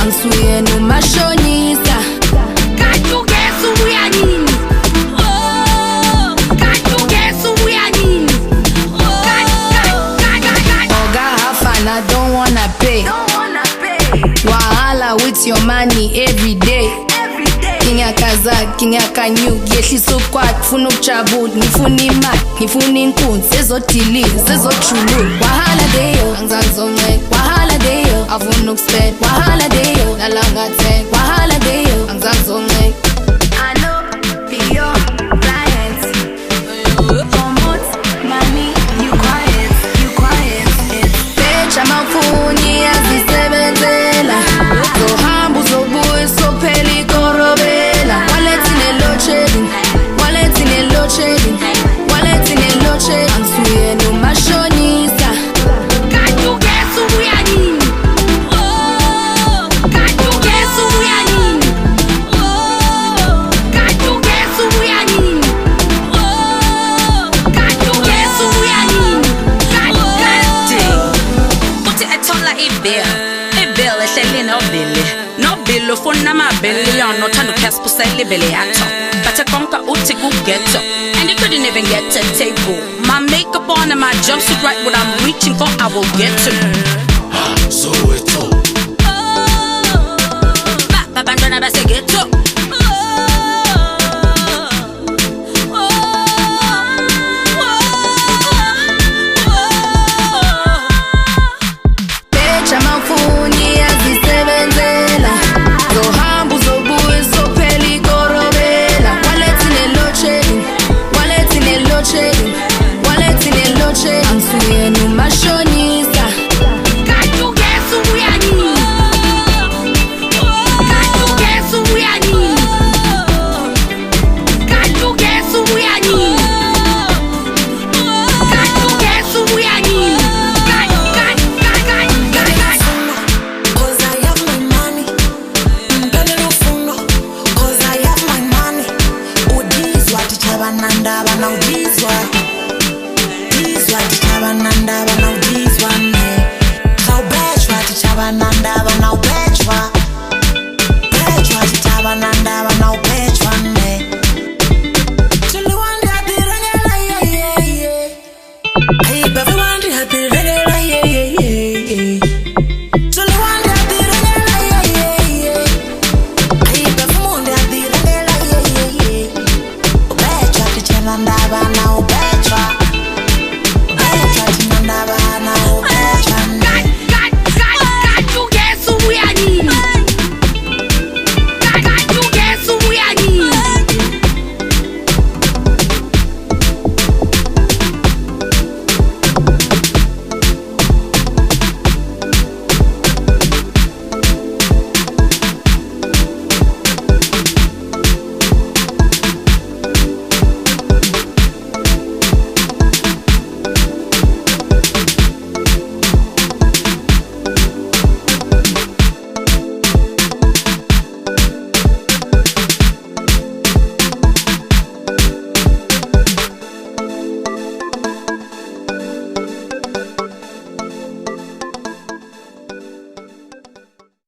Angisuye mashonisa. Can't you guess who we are in? Oh, can't you guess who we are in? Oga have fun, I don't wanna pay. Wahala with your money every day. Kinya kaza, kinya kanyu, yeshi squat, funu chabut, nifuni mat, nifuni nkun, sezo tili, sezo chulu. Wahala deyo, angzanzonge, wahala deyo, avunuk sped, wahala deyo, nalanga tek, wahala deyo, angzanzonge. I know, be your client. Promote, money, you quiet. Pecha mafuni, azisebenzela. So hambu, so boy, so peli korobe. Wallet in a load shedding. Angisuye mashonisa. Can't you guess who we are in? Oh, can't you guess who we are in? Oh, can't you guess who we are in? Oh, can't you guess who we are in? Uthi ethola ibele ehleli nobile ufuna amabhiliyoni othanda ukhespusela ibele yakho bathe konke uthi kugetho and you couldn't even get to the table. My makeup on and my jumpsuit right what I'm reaching for I will get to. So it's all Babandona base get to. Angisuye mashonisa. Can't you guess who we are in? Can't you guess who we are in? Can't you guess who we are in? Can't you guess who we are in? Cause I have my money. Mpele lufuno. Cause I have my money. Udizwa tichabananda bana udizwa. Tichabananda bana udizwa ne. Saubechwa tichabananda bana ubechwa. Bechwa tichabananda bana ubechwa ne. Chulu wandi hadiranya la yeah. Hey, everyone hadiranya.